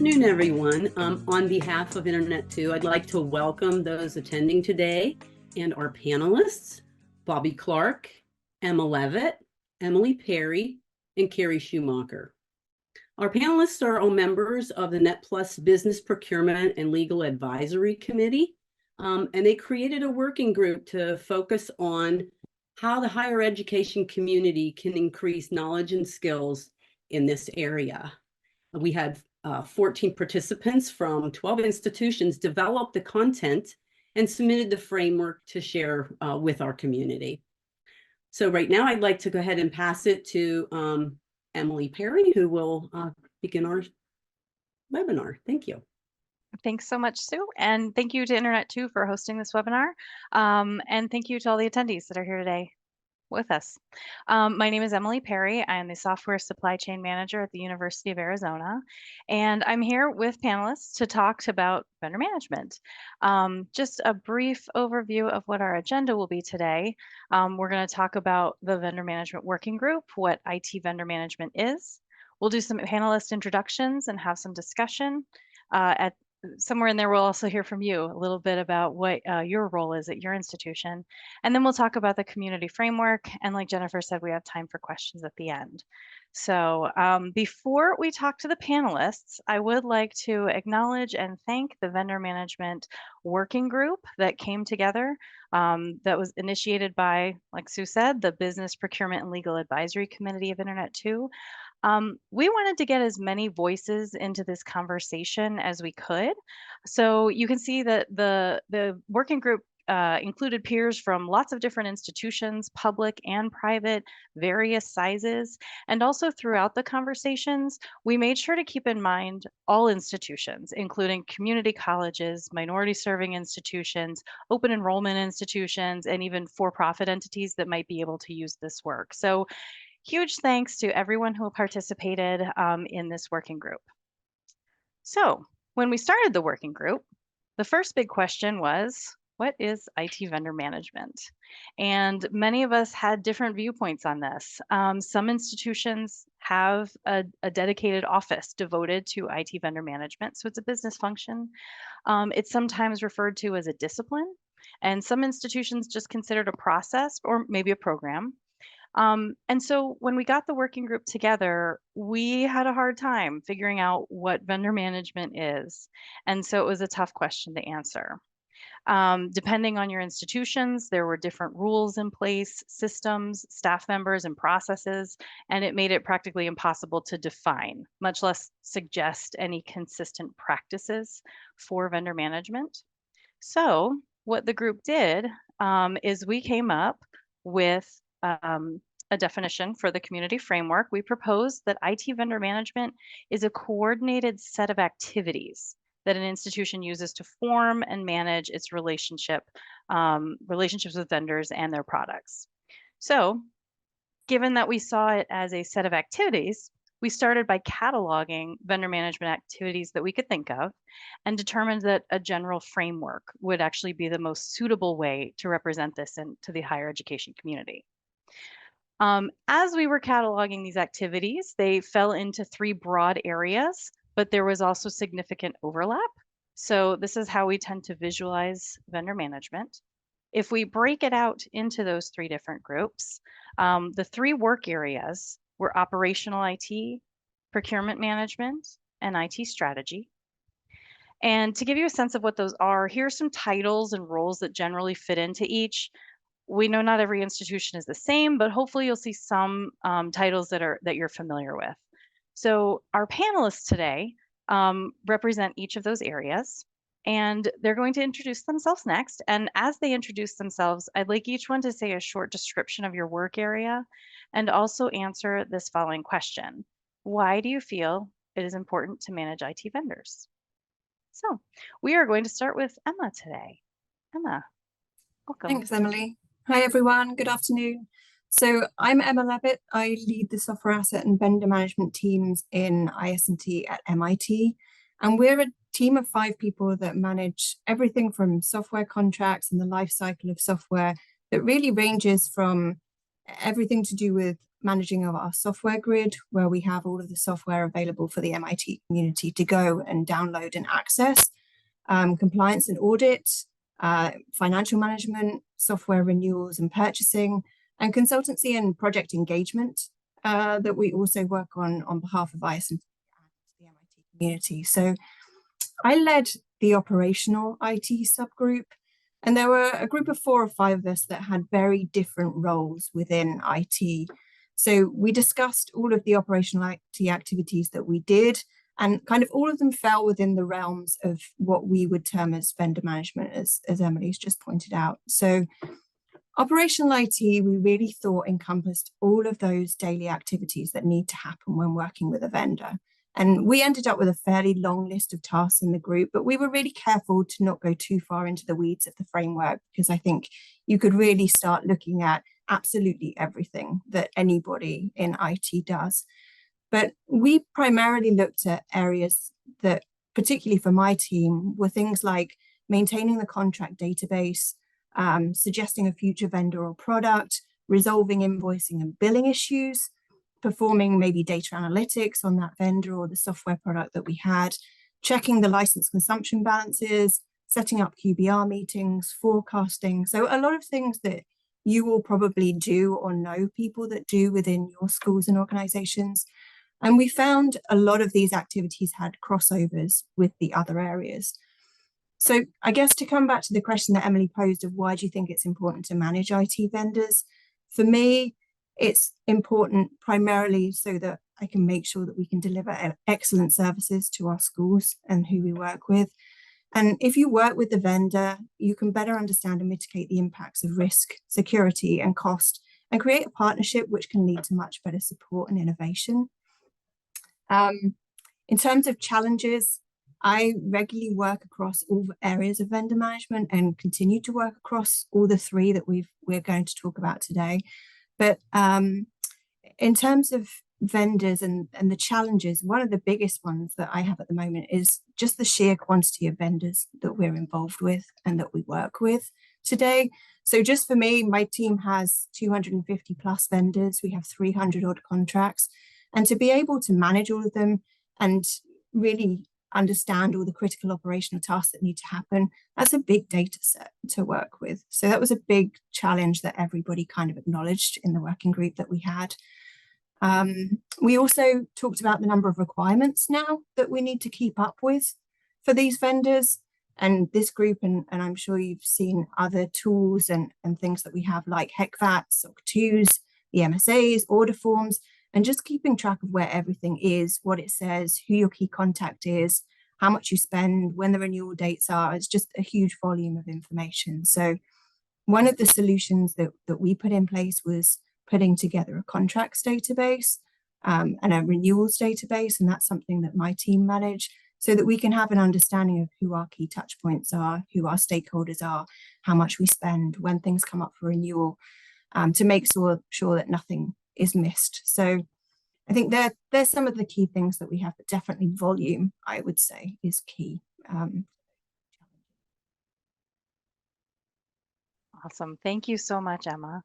afternoon, everyone. On behalf of Internet2, I'd like to welcome those attending today and our panelists, Bobby Clark, Emma Levitt, Emily Perry, and Carrie Schumacher. Our panelists are all members of the NetPlus Business Procurement and Legal Advisory Committee, and they created a working group to focus on how the higher education community can increase knowledge and skills in this area. We had 14 participants from 12 institutions develop the content and submitted the framework to share with our community. So right now I'd like to go ahead and pass it to Emily Perry, who will begin our webinar. Thank you. Thanks so much, Sue. And thank you to Internet2 for hosting this webinar. And thank you to all the attendees that are here today with us. My name is Emily Perry. I am the Software Supply Chain Manager at the University of Arizona. And I'm here with panelists to talk about vendor management. Just a brief overview of what our agenda will be today. We're going to talk about the Vendor Management Working Group, what IT vendor management is. We'll do some panelist introductions and have some discussion. Somewhere in there, we'll also hear from you a little bit about what your role is at your institution. And then we'll talk about the community framework. And like Jennifer said, we have time for questions at the end. So before we talk to the panelists, I would like to acknowledge and thank the Vendor Management Working Group that came together. That was initiated by, like Sue said, the Business Procurement and Legal Advisory Committee of Internet2. We wanted to get as many voices into this conversation as we could. So you can see that the working group included peers from lots of different institutions, public and private, various sizes. And also throughout the conversations, we made sure to keep in mind all institutions, including community colleges, minority serving institutions, open enrollment institutions, and even for-profit entities that might be able to use this work. So huge thanks to everyone who participated in this working group. So when we started the working group, the first big question was, what is IT vendor management? And many of us had different viewpoints on this. Some institutions have a dedicated office devoted to IT vendor management, so it's a business function. It's sometimes referred to as a discipline, and some institutions just consider it a process or maybe a program. And so when we got the working group together, we had a hard time figuring out what vendor management is. And so it was a tough question to answer. Depending on your institutions, there were different rules in place, systems, staff members, and processes, and it made it practically impossible to define, much less suggest any consistent practices for vendor management. So what the group did is we came up with a definition for the community framework. We proposed that IT vendor management is a coordinated set of activities that an institution uses to form and manage its relationships with vendors and their products. So given that we saw it as a set of activities, we started by cataloging vendor management activities that we could think of and determined that a general framework would actually be the most suitable way to represent this to the higher education community. As we were cataloging these activities, they fell into 3 broad areas, but there was also significant overlap. So this is how we tend to visualize vendor management. If we break it out into those 3 different groups, the 3 work areas were operational IT, procurement management, and IT strategy. And to give you a sense of what those are, here are some titles and roles that generally fit into each. We know not every institution is the same, but hopefully you'll see some titles that you're familiar with. So our panelists today represent each of those areas, and they're going to introduce themselves next. And as they introduce themselves, I'd like each one to say a short description of your work area and also answer this following question. Why do you feel it is important to manage IT vendors? So we are going to start with Emma today. Emma, welcome. Thanks, Emily. Hi, everyone. Good afternoon. So I'm Emma Levitt. I lead the software asset and vendor management teams in IS&T at MIT. And we're a team of 5 people that manage everything from software contracts and the life cycle of software that really ranges from everything to do with managing of our software grid, where we have all of the software available for the MIT community to go and download and access, compliance and audit, financial management, software renewals and purchasing, and consultancy and project engagement that we also work on behalf of IS and the MIT community. So I led the operational IT subgroup, and there were a group of 4 or 5 of us that had very different roles within IT. So we discussed all of the operational IT activities that we did, and kind of all of them fell within the realms of what we would term as vendor management, as Emily's just pointed out. So operational IT, we really thought encompassed all of those daily activities that need to happen when working with a vendor. And we ended up with a fairly long list of tasks in the group, but we were really careful to not go too far into the weeds of the framework, because I think you could really start looking at absolutely everything that anybody in IT does. But we primarily looked at areas that, particularly for my team, were things like maintaining the contract database, suggesting a future vendor or product, resolving invoicing and billing issues, performing maybe data analytics on that vendor or the software product that we had, checking the license consumption balances, setting up QBR meetings, forecasting. So a lot of things that you will probably do or know people that do within your schools and organizations. And we found a lot of these activities had crossovers with the other areas. So I guess to come back to the question that Emily posed of why do you think it's important to manage IT vendors? For me, it's important primarily so that I can make sure that we can deliver excellent services to our schools and who we work with. And if you work with the vendor, you can better understand and mitigate the impacts of risk, security, and cost, and create a partnership which can lead to much better support and innovation. In terms of challenges, I regularly work across all areas of vendor management and continue to work across all the 3 that we're going to talk about today. But in terms of vendors and the challenges, one of the biggest ones that I have at the moment is just the sheer quantity of vendors that we're involved with and that we work with today. So just for me, my team has 250 plus vendors. We have 300 odd contracts. And to be able to manage all of them and really understand all the critical operational tasks that need to happen, that's a big data set to work with. So that was a big challenge that everybody kind of acknowledged in the working group that we had. We also talked about the number of requirements now that we need to keep up with for these vendors. And this group, and I'm sure you've seen other tools and things that we have like HECVAT, SOC2s, the MSAs, order forms, and just keeping track of where everything is, what it says, who your key contact is, how much you spend, when the renewal dates are. It's just a huge volume of information. So one of the solutions that we put in place was putting together a contracts database and a renewals database. And that's something that my team manage so that we can have an understanding of who our key touch points are, who our stakeholders are, how much we spend, when things come up for renewal, to make sure that nothing is missed. So I think there's some of the key things that we have, but definitely volume, I would say, is key. Awesome. Thank you so much, Emma.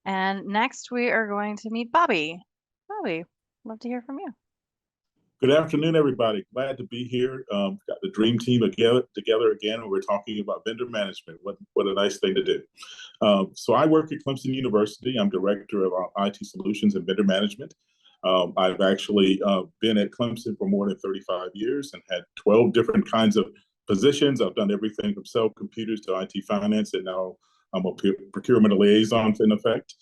And next we are going to meet Bobby. Bobby, love to hear from you. Good afternoon, everybody. Glad to be here. Got the dream team together again, and we're talking about vendor management. What a nice thing to do. So I work at Clemson University. I'm director of IT solutions and vendor management. I've actually been at Clemson for more than 35 years and had 12 different kinds of positions. I've done everything from sell computers to IT finance, and now I'm a procurement liaison in effect.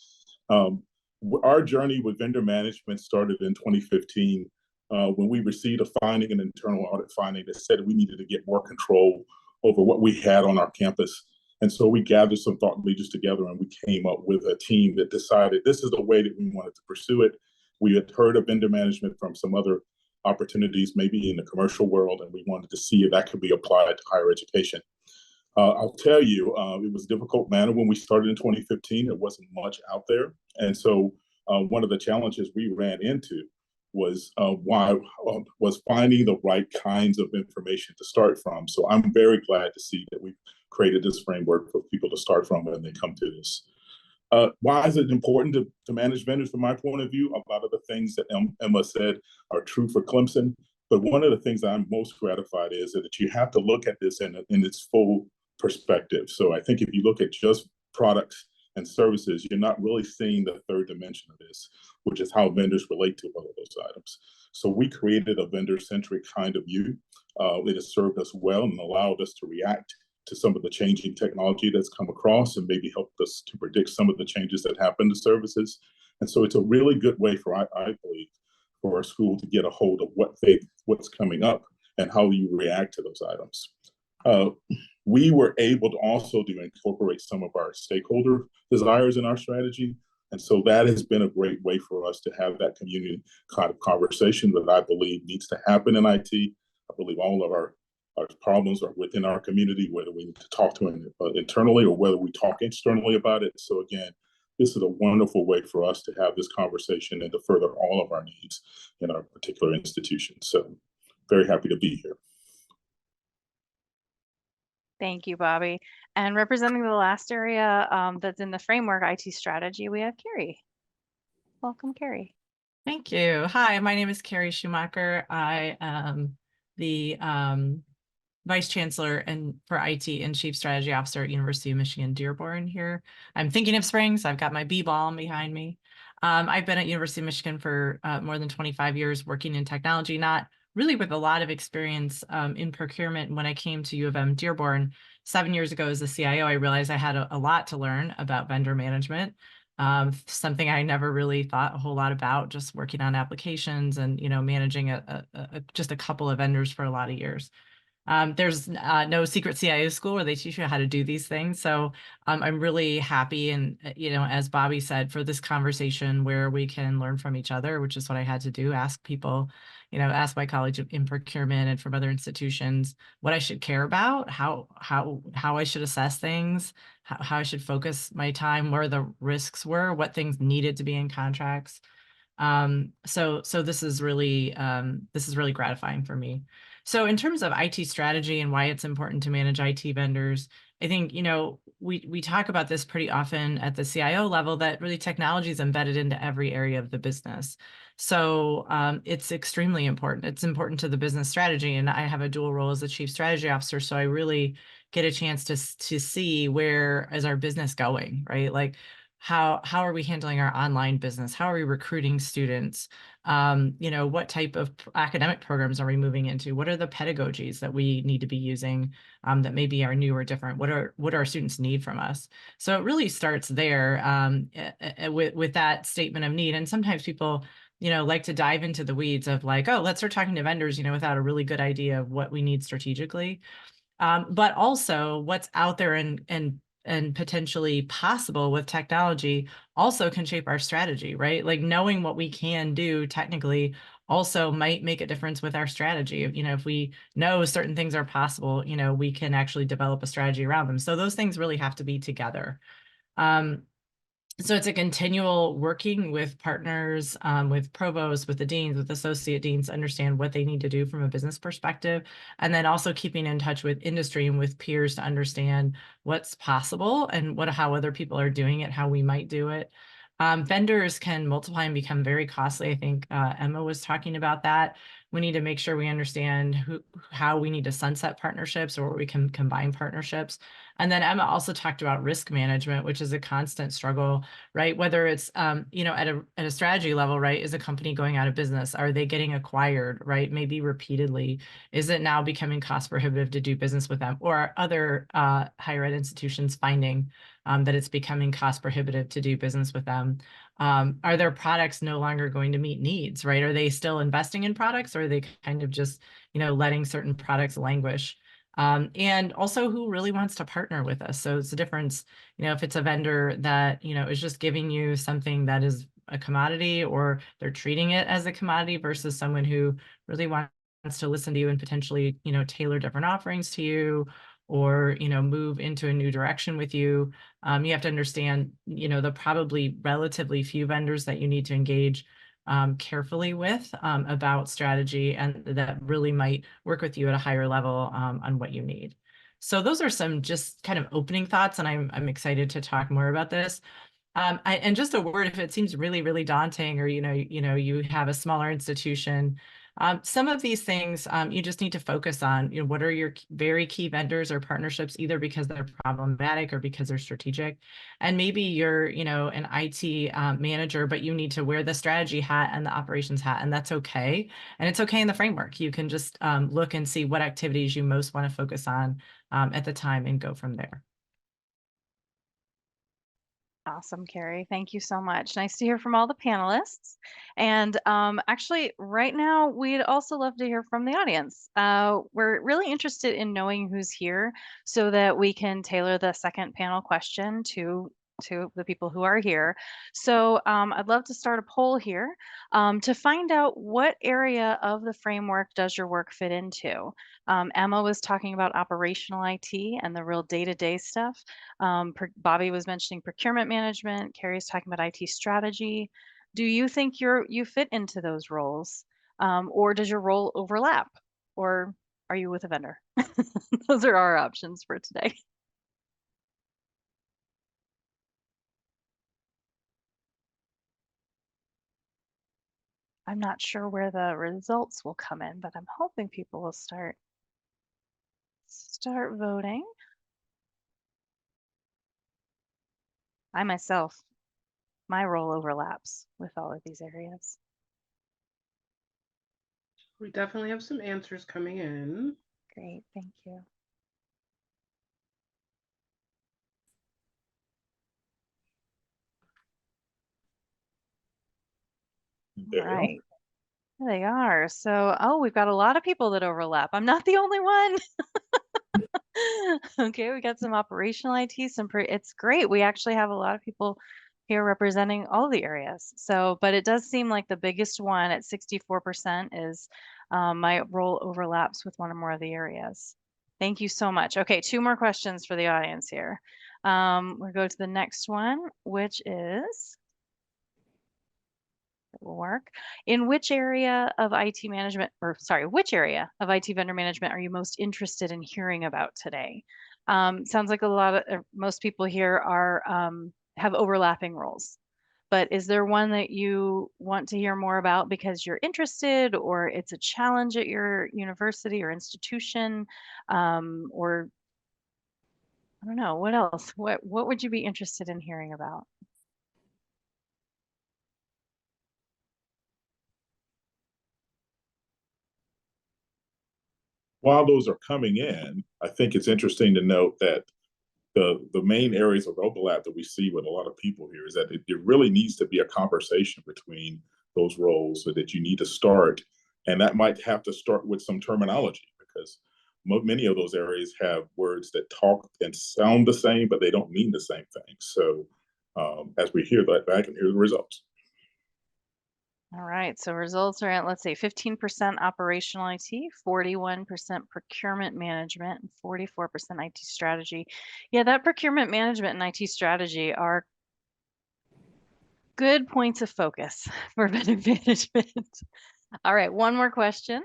Our journey with vendor management started in 2015 when we received a finding, an internal audit finding that said we needed to get more control over what we had on our campus. And so we gathered some thought leaders together and we came up with a team that decided this is the way that we wanted to pursue it. We had heard of vendor management from some other opportunities, maybe in the commercial world, and we wanted to see if that could be applied to higher education. I'll tell you, it was a difficult matter when we started in 2015. There wasn't much out there. And so one of the challenges we ran into was finding the right kinds of information to start from. So I'm very glad to see that we've created this framework for people to start from when they come to this. Why is it important to manage vendors from my point of view? A lot of the things that Emma said are true for Clemson. But one of the things that I'm most gratified is that you have to look at this in its full perspective. So I think if you look at just products and services, you're not really seeing the third dimension of this, which is how vendors relate to all of those items. So we created a vendor-centric kind of view. It has served us well and allowed us to react to some of the changing technology that's come across and maybe helped us to predict some of the changes that happen to services. And so it's a really good way for, I believe, for our school to get a hold of what's coming up and how you react to those items. We were able to also incorporate some of our stakeholder desires in our strategy. And so that has been a great way for us to have that community kind of conversation that I believe needs to happen in IT. I believe all of our problems are within our community, whether we need to talk to them internally or whether we talk externally about it. So again, this is a wonderful way for us to have this conversation and to further all of our needs in our particular institution. So very happy to be here. Thank you, Bobby. And representing the last area that's in the framework, IT strategy, we have Carrie. Welcome, Carrie. Thank you. Hi, my name is Carrie Schumacher. I am the Vice Chancellor and for IT and Chief Strategy Officer at University of Michigan Dearborn here. I'm thinking of spring, so I've got my bee balm behind me. I've been at University of Michigan for more than 25 years working in technology, not really with a lot of experience in procurement. When I came to U of M Dearborn 7 years ago as a CIO, I realized I had a lot to learn about vendor management. Something I never really thought a whole lot about, just working on applications and managing just a couple of vendors for a lot of years. There's no secret CIO school where they teach you how to do these things. So I'm really happy, and as Bobby said, for this conversation where we can learn from each other, which is what I had to do, ask people, ask my colleagues in procurement and from other institutions what I should care about, how I should assess things, how I should focus my time, where the risks were, what things needed to be in contracts. So this is really gratifying for me. So in terms of IT strategy and why it's important to manage IT vendors, I think, we talk about this pretty often at the CIO level, that really technology is embedded into every area of the business. So it's extremely important. It's important to the business strategy. And I have a dual role as a chief strategy officer. So I really get a chance to see where is our business going, right? Like, how are we handling our online business? How are we recruiting students? What type of academic programs are we moving into? What are the pedagogies that we need to be using that maybe are new or different? What do our students need from us? So it really starts there with that statement of need. And sometimes people, like to dive into the weeds of like, oh, let's start talking to vendors, without a really good idea of what we need strategically. But also what's out there and potentially possible with technology also can shape our strategy, right? Like knowing what we can do technically also might make a difference with our strategy. If we know certain things are possible, we can actually develop a strategy around them. So those things really have to be together. So it's a continual working with partners, with provosts, with the deans, with associate deans, to understand what they need to do from a business perspective, and then also keeping in touch with industry and with peers to understand what's possible and how other people are doing it, how we might do it. Vendors can multiply and become very costly. I think Emma was talking about that. We need to make sure we understand how we need to sunset partnerships or we can combine partnerships. And then Emma also talked about risk management, which is a constant struggle, right? Whether it's, at a strategy level, right? Is a company going out of business? Are they getting acquired, right? Maybe repeatedly. Is it now becoming cost prohibitive to do business with them? Or are other higher ed institutions finding that it's becoming cost prohibitive to do business with them? Are their products no longer going to meet needs, right? Are they still investing in products, or are they kind of just, letting certain products languish? And also who really wants to partner with us. So it's a difference, if it's a vendor that, is just giving you something that is a commodity, or they're treating it as a commodity, versus someone who really wants to listen to you and potentially, tailor different offerings to you, or, move into a new direction with you. You have to understand, the probably relatively few vendors that you need to engage carefully with about strategy, and that really might work with you at a higher level on what you need. So those are some just kind of opening thoughts, and I'm excited to talk more about this. And just a word, if it seems really, really daunting, or you have a smaller institution, some of these things you just need to focus on. What are your very key vendors or partnerships, either because they're problematic or because they're strategic. And maybe you're, an IT manager, but you need to wear the strategy hat and the operations hat, and that's okay. And it's okay in the framework. You can just look and see what activities you most want to focus on at the time and go from there. Awesome, Carrie. Thank you so much. Nice to hear from all the panelists. And actually, right now, we'd also love to hear from the audience. We're really interested in knowing who's here so that we can tailor the second panel question to the people who are here. So I'd love to start a poll here to find out what area of the framework does your work fit into. Emma was talking about operational IT and the real day-to-day stuff. Bobby was mentioning procurement management. Carrie's talking about IT strategy. Do you think you fit into those roles? Or does your role overlap? Or are you with a vendor? Those are our options for today. I'm not sure where the results will come in, but I'm hoping people will start voting. I myself, my role overlaps with all of these areas. We definitely have some answers coming in. Great, thank you. There All right. There they are. So, we've got a lot of people that overlap. I'm not the only one. Okay, we got some operational IT, it's great. We actually have a lot of people here representing all the areas. So, but it does seem like the biggest one at 64% is my role overlaps with one or more of the areas. Thank you so much. Okay, 2 more questions for the audience here. We'll go to the next one, which is, it will work. In which area of IT management, or sorry, which area of IT vendor management are you most interested in hearing about today? Sounds like a lot of, most people here are have overlapping roles, but is there one that you want to hear more about because you're interested, or it's a challenge at your university or institution, or I don't know, what else? What would you be interested in hearing about? While those are coming in, I think it's interesting to note that the main areas of overlap that we see with a lot of people here is that it really needs to be a conversation between those roles, so that you need to start, and that might have to start with some terminology, because many of those areas have words that talk and sound the same, but they don't mean the same thing. So as we hear that back and hear the results. All right, so results are at, let's say, 15% operational IT, 41% procurement management, and 44% IT strategy. Yeah, that procurement management and IT strategy are good points of focus for vendor management. All right, one more question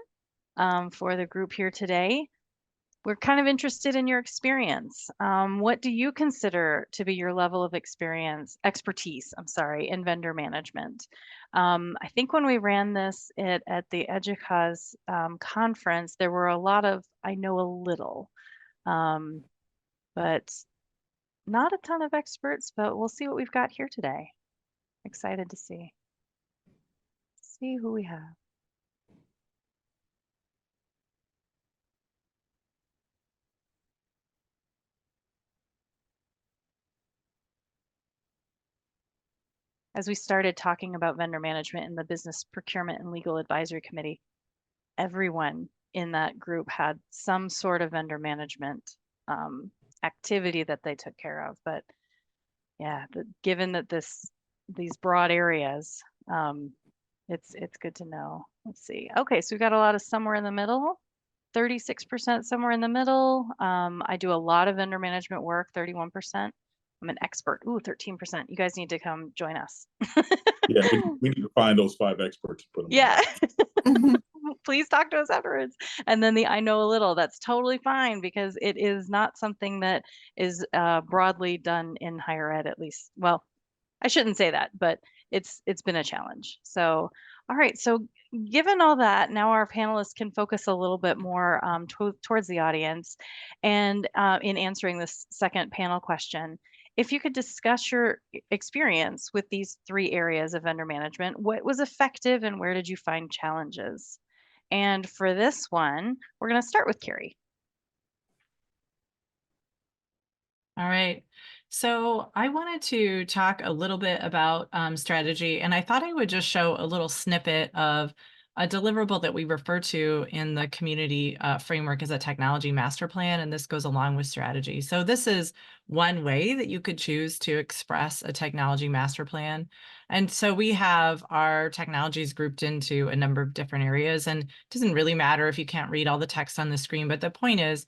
for the group here today. We're kind of interested in your experience. What do you consider to be your level of expertise, in vendor management? I think when we ran this at the EDUCAUSE conference, there were a lot of, I know a little, but not a ton of experts, but we'll see what we've got here today. Excited to see who we have. As we started talking about vendor management in the Business Procurement and Legal Advisory Committee, everyone in that group had some sort of vendor management activity that they took care of. But yeah, given that these broad areas, it's good to know. Let's see. Okay, so we got a lot of somewhere in the middle. 36% somewhere in the middle. I do a lot of vendor management work, 31%. I'm an expert. Ooh, 13%. You guys need to come join us. Yeah, we need to find those 5 experts and put them. Yeah. Please talk to us afterwards. And then the I know a little, that's totally fine, because it is not something that is broadly done in higher ed, at least. Well, I shouldn't say that, but it's been a challenge. So, all right. So given all that, now our panelists can focus a little bit more towards the audience and in answering this second panel question. If you could discuss your experience with these 3 areas of vendor management, what was effective and where did you find challenges? And for this one, we're going to start with Carrie. All right. So I wanted to talk a little bit about strategy, and I thought I would just show a little snippet of a deliverable that we refer to in the community framework as a technology master plan, and this goes along with strategy. So this is one way that you could choose to express a technology master plan. And so we have our technologies grouped into a number of different areas, and it doesn't really matter if you can't read all the text on the screen, but the point is,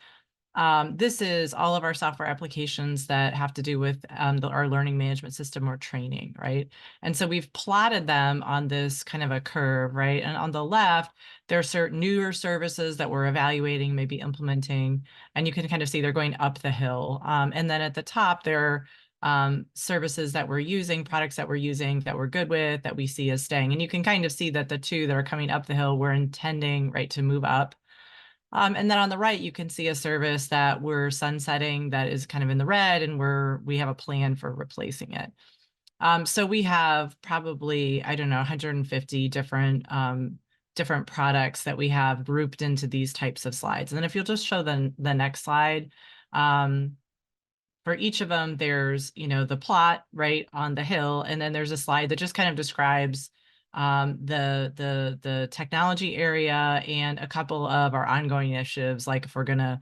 this is all of our software applications that have to do with our learning management system or training, right? And so we've plotted them on this kind of a curve, right? And on the left, there are certain newer services that we're evaluating, maybe implementing, and you can kind of see they're going up the hill. And then at the top, there are services that we're using, products that we're using, that we're good with, that we see as staying. And you can kind of see that the 2 that are coming up the hill, we're intending, right, to move up. And then on the right, you can see a service that we're sunsetting that is kind of in the red, and we have a plan for replacing it. So we have probably, I don't know, 150 different products that we have grouped into these types of slides. And then if you'll just show the next slide, for each of them, there's, the plot right on the hill, and then there's a slide that just kind of describes the technology area and a couple of our ongoing initiatives, like if we're going to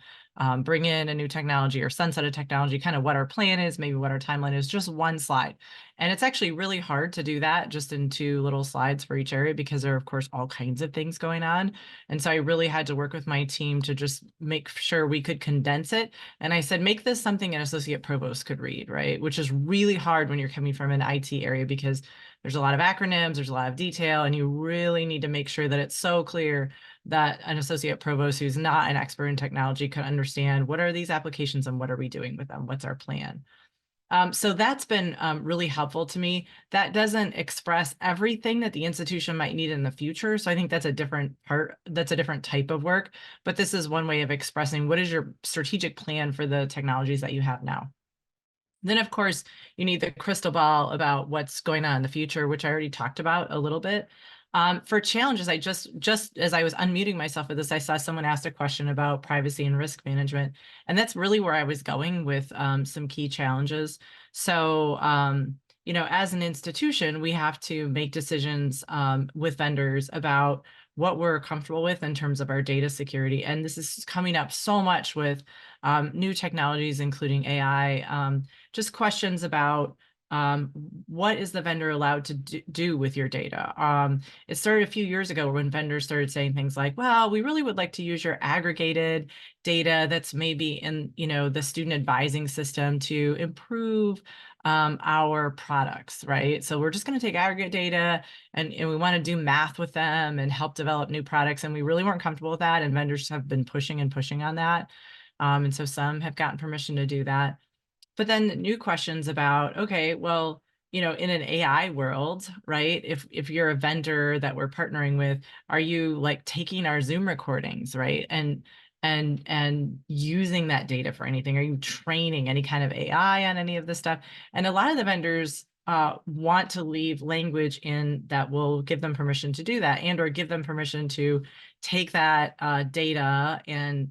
bring in a new technology or sunset a technology, kind of what our plan is, maybe what our timeline is, just one slide. And it's actually really hard to do that just in 2 little slides for each area, because there are, of course, all kinds of things going on. And so I really had to work with my team to just make sure we could condense it. And I said, make this something an associate provost could read, right? Which is really hard when you're coming from an IT area, because there's a lot of acronyms, there's a lot of detail, and you really need to make sure that it's so clear that an associate provost who's not an expert in technology could understand what are these applications and what are we doing with them? What's our plan? So that's been really helpful to me. That doesn't express everything that the institution might need in the future. So I think that's a different type of work, but this is one way of expressing what is your strategic plan for the technologies that you have now. Then, of course, you need the crystal ball about what's going on in the future, which I already talked about a little bit. For challenges, I just as I was unmuting myself with this, I saw someone ask a question about privacy and risk management, and that's really where I was going with some key challenges. So, as an institution, we have to make decisions with vendors about what we're comfortable with in terms of our data security. And this is coming up so much with new technologies, including AI, just questions about what is the vendor allowed to do with your data? It started a few years ago when vendors started saying things like, well, we really would like to use your aggregated data that's maybe in, the student advising system to improve our products, right? So we're just going to take aggregate data and we want to do math with them and help develop new products. And we really weren't comfortable with that. And vendors have been pushing and pushing on that. And so some have gotten permission to do that. But then new questions about, okay, well, in an AI world, right? If you're a vendor that we're partnering with, are you like taking our Zoom recordings, right? And using that data for anything? Are you training any kind of AI on any of this stuff? And a lot of the vendors want to leave language in that will give them permission to do that, and or give them permission to take that data and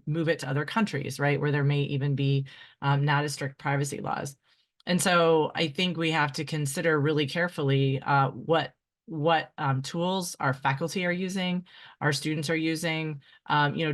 move it to other countries, right? Where there may even be not as strict privacy laws. And so I think we have to consider really carefully what tools our faculty are using, our students are using,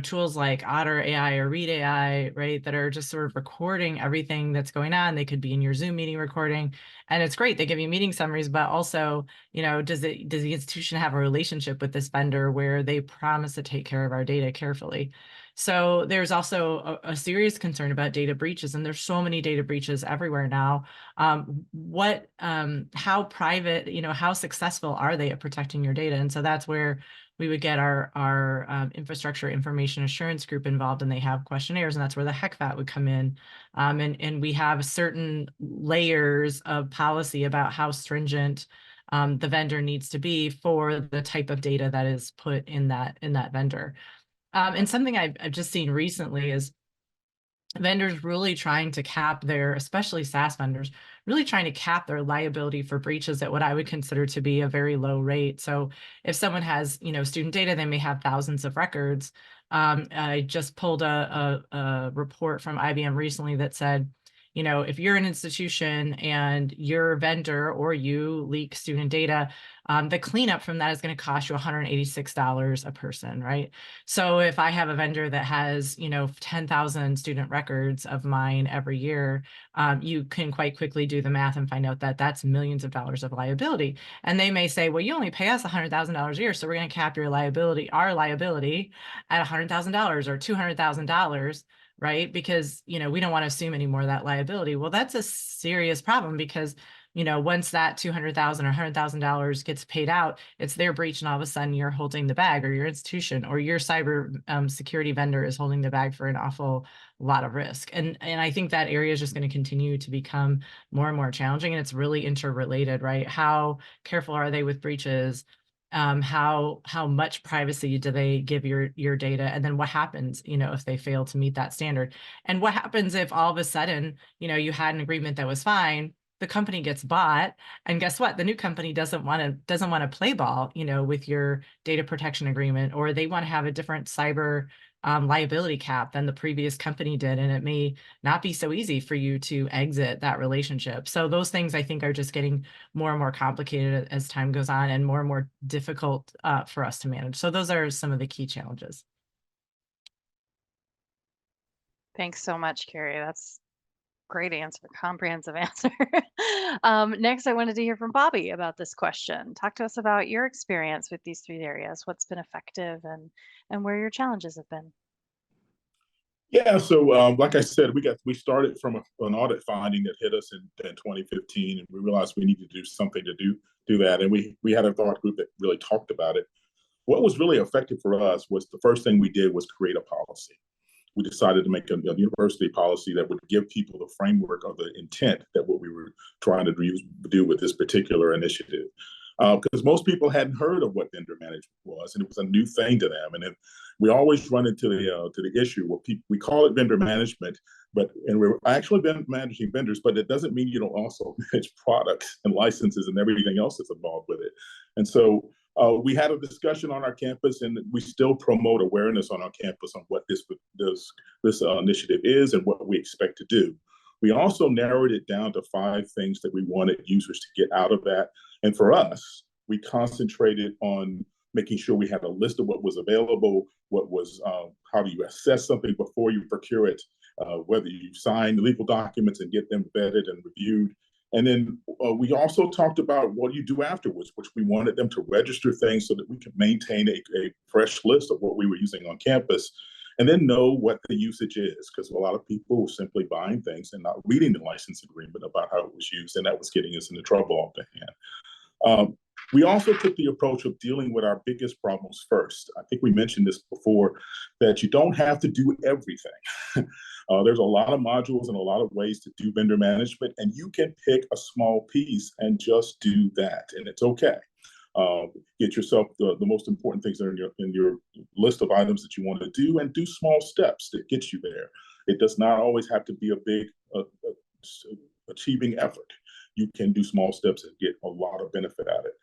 tools like Otter AI or Read AI, right, that are just sort of recording everything that's going on. They could be in your Zoom meeting recording, and it's great. They give you meeting summaries, but also, does the institution have a relationship with this vendor where they promise to take care of our data carefully? So there's also a serious concern about data breaches, and there's so many data breaches everywhere now. How private, how successful are they at protecting your data? And so that's where we would get our infrastructure information assurance group involved, and they have questionnaires, and that's where the HECVAT would come in. And we have certain layers of policy about how stringent the vendor needs to be for the type of data that is put in that vendor. And something I've just seen recently is vendors really trying to cap their, especially SaaS vendors, really trying to cap their liability for breaches at what I would consider to be a very low rate. So if someone has, student data, they may have thousands of records. I just pulled a report from IBM recently that said, if you're an institution and your vendor or you leak student data, the cleanup from that is going to cost you $186 a person, right? So if I have a vendor that has, 10,000 student records of mine every year, you can quite quickly do the math and find out that that's millions of dollars of liability. And they may say, well, you only pay us $100,000 a year, so we're going to cap our liability at $100,000 or $200,000. Right? Because, we don't want to assume any more of that liability. Well, that's a serious problem because, once that $200,000 or $100,000 gets paid out, it's their breach, and all of a sudden you're holding the bag, or your institution or your cyber security vendor is holding the bag for an awful lot of risk. And I think that area is just going to continue to become more and more challenging, and it's really interrelated, right? How careful are they with breaches? How much privacy do they give your data, and then what happens if they fail to meet that standard, and what happens if all of a sudden you had an agreement that was fine, the company gets bought, and guess what, the new company doesn't want to play ball with your data protection agreement, or they want to have a different cyber liability cap than the previous company did, and it may not be so easy for you to exit that relationship. So those things I think are just getting more and more complicated as time goes on, and more difficult for us to manage. So those are some of the key challenges. Thanks so much, Carrie. That's great answer, comprehensive answer. Next, I wanted to hear from Bobby about this question. Talk to us about your experience with these three areas, what's been effective and where your challenges have been. Yeah, so like I said, we started from an audit finding that hit us in 2015, and we realized we needed to do something to do that, and we had a thought group that really talked about it. What was really effective for us was the first thing we did was create a policy. We decided to make a university policy that would give people the framework of the intent that what we were trying to do with this particular initiative. Because most people hadn't heard of what vendor management was, and it was a new thing to them. And we always run into the issue where we call it vendor management, and we're actually managing vendors, but it doesn't mean you don't also manage products and licenses and everything else that's involved with it. And so we had a discussion on our campus, and we still promote awareness on our campus on what this initiative is and what we expect to do. We also narrowed it down to 5 things that we wanted users to get out of that. And for us, we concentrated on making sure we had a list of what was available, how do you assess something before you procure it, whether you sign legal documents and get them vetted and reviewed. And then we also talked about what you do afterwards, which we wanted them to register things so that we could maintain a fresh list of what we were using on campus, and then know what the usage is, because a lot of people were simply buying things and not reading the license agreement about how it was used, and that was getting us into trouble off the hand. We also took the approach of dealing with our biggest problems first. I think we mentioned this before, that you don't have to do everything. There's a lot of modules and a lot of ways to do vendor management, and you can pick a small piece and just do that, and it's okay. Get yourself the most important things that are in your list of items that you want to do, and do small steps that get you there. It does not always have to be a big achieving effort. You can do small steps and get a lot of benefit out of it.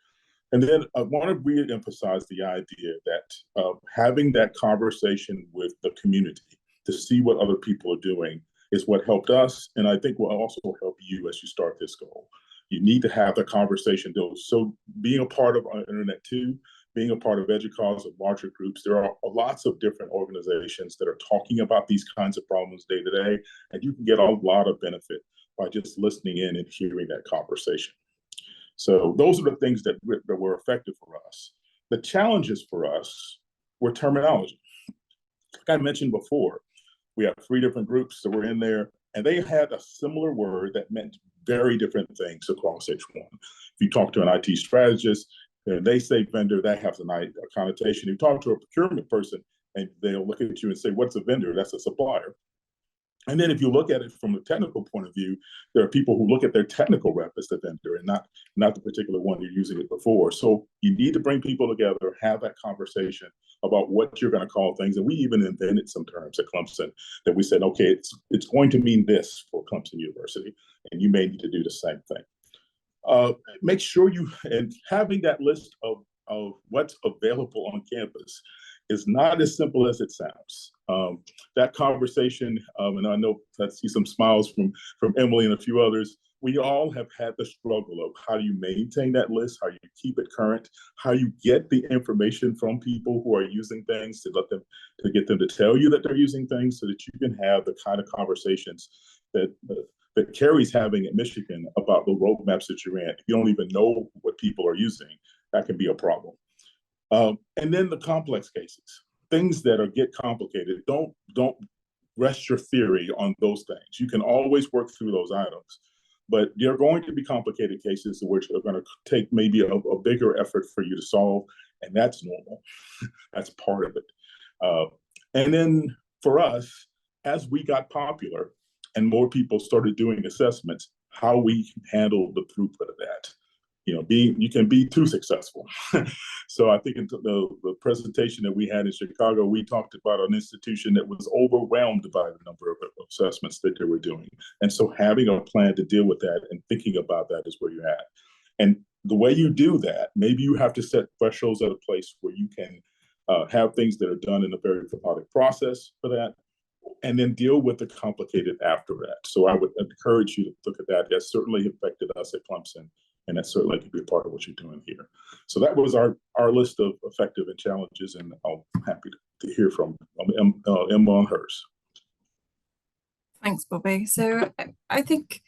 And then I want to re-emphasize the idea that having that conversation with the community to see what other people are doing is what helped us, and I think will also help you as you start this goal. You need to have the conversation. So being a part of Internet 2, being a part of EDUCAUSE and larger groups, there are lots of different organizations that are talking about these kinds of problems day to day, and you can get a lot of benefit by just listening in and hearing that conversation. So those are the things that were effective for us. The challenges for us were terminology. Like I mentioned before, we have 3 different groups that were in there, and they had a similar word that meant very different things across each one. If you talk to an IT strategist, And they say vendor, that has a connotation. You talk to a procurement person and they'll look at you and say, what's a vendor? That's a supplier. And then if you look at it from a technical point of view, there are people who look at their technical rep as the vendor and not the particular one you're using it before. So you need to bring people together, have that conversation about what you're going to call things. And we even invented some terms at Clemson that we said, okay, it's going to mean this for Clemson University, and you may need to do the same thing. Make sure and having that list of what's available on campus is not as simple as it sounds. That conversation, and I know I see some smiles from Emily and a few others, we all have had the struggle of how do you maintain that list, how you keep it current, how you get the information from people who are using things to get them to tell you that they're using things so that you can have the kind of conversations that Carrie's having at Michigan about the roadmaps that you're in. If you don't even know what people are using, that can be a problem. And then the complex cases, things that get complicated. Don't rest your theory on those things. You can always work through those items, but there are going to be complicated cases which are going to take maybe a bigger effort for you to solve, and that's normal. That's part of it. And then for us, as we got popular and more people started doing assessments, how we handle the throughput of that. You can be too successful. So I think in the presentation that we had in Chicago, we talked about an institution that was overwhelmed by the number of assessments that they were doing. And so having a plan to deal with that and thinking about that is where you're at. And the way you do that, maybe you have to set thresholds at a place where you can have things that are done in a very methodic process for that, and then deal with the complicated after that. So I would encourage you to look at that. That certainly affected us at Clemson. And that certainly could be a part of what you're doing here. So that was our list of effective and challenges, and I'm happy to hear from Emma on hers. Thanks, Bobby. So I think,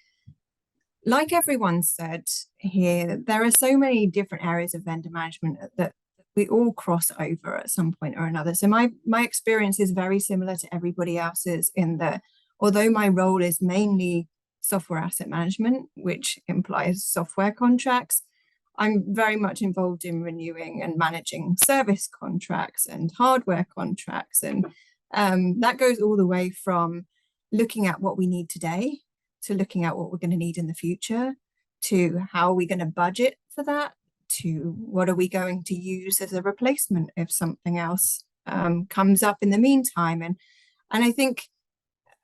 like everyone said here, there are so many different areas of vendor management that we all cross over at some point or another. So my experience is very similar to everybody else's in that although my role is mainly software asset management, which implies software contracts, I'm very much involved in renewing and managing service contracts and hardware contracts. And that goes all the way from looking at what we need today to looking at what we're going to need in the future, to how are we going to budget for that, to what are we going to use as a replacement if something else comes up in the meantime. And I think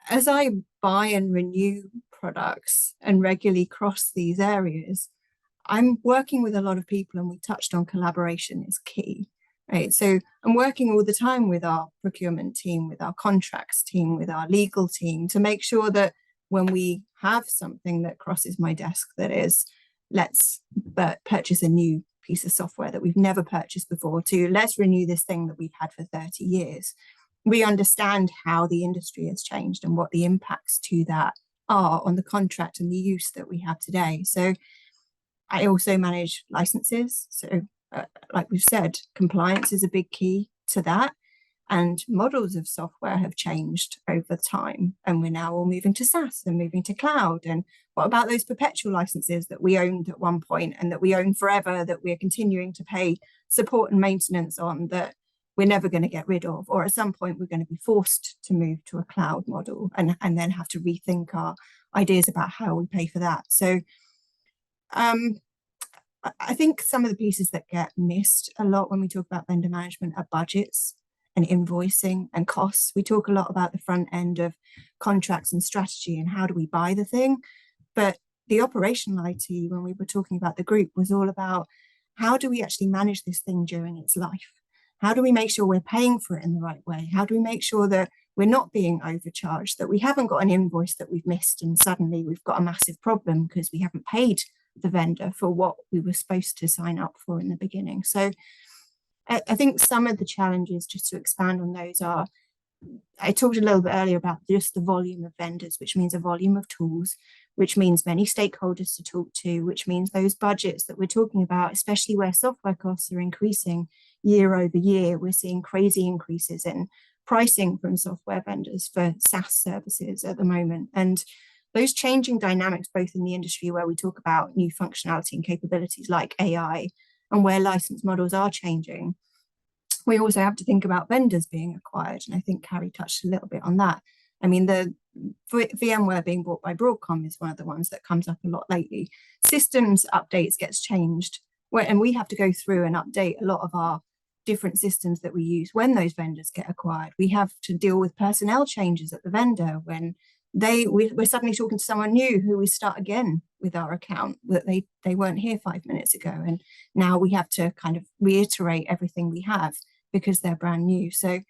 as I buy and renew products and regularly cross these areas, I'm working with a lot of people, and we touched on collaboration is key, right? So I'm working all the time with our procurement team, with our contracts team, with our legal team to make sure that when we have something that crosses my desk that is, let's purchase a new piece of software that we've never purchased before, to let's renew this thing that we've had for 30 years. We understand how the industry has changed and what the impacts to that are on the contract and the use that we have today. So I also manage licenses. So like we've said, compliance is a big key to that. And models of software have changed over time. And we're now all moving to SaaS and moving to cloud. And what about those perpetual licenses that we owned at one point and that we own forever, that we're continuing to pay support and maintenance on, that we're never going to get rid of? Or at some point, we're going to be forced to move to a cloud model and then have to rethink our ideas about how we pay for that. So I think some of the pieces that get missed a lot when we talk about vendor management are budgets and invoicing and costs. We talk a lot about the front end of contracts and strategy and how do we buy the thing. But the operational IT, when we were talking about the group, was all about how do we actually manage this thing during its life? How do we make sure we're paying for it in the right way? How do we make sure that we're not being overcharged, that we haven't got an invoice that we've missed and suddenly we've got a massive problem because we haven't paid the vendor for what we were supposed to sign up for in the beginning? So I think some of the challenges, just to expand on those, are, I talked a little bit earlier about just the volume of vendors, which means a volume of tools, which means many stakeholders to talk to, which means those budgets that we're talking about, especially where software costs are increasing year over year. We're seeing crazy increases in pricing from software vendors for SaaS services at the moment. And those changing dynamics, both in the industry where we talk about new functionality and capabilities like AI, and where license models are changing. We also have to think about vendors being acquired, and I think Carrie touched a little bit on that. I mean, the VMware being bought by Broadcom is one of the ones that comes up a lot lately. Systems updates gets changed, and we have to go through and update a lot of our different systems that we use when those vendors get acquired. We have to deal with personnel changes at the vendor when we're suddenly talking to someone new who we start again with our account that they weren't here 5 minutes ago, and now we have to kind of reiterate everything we have because they're brand new. So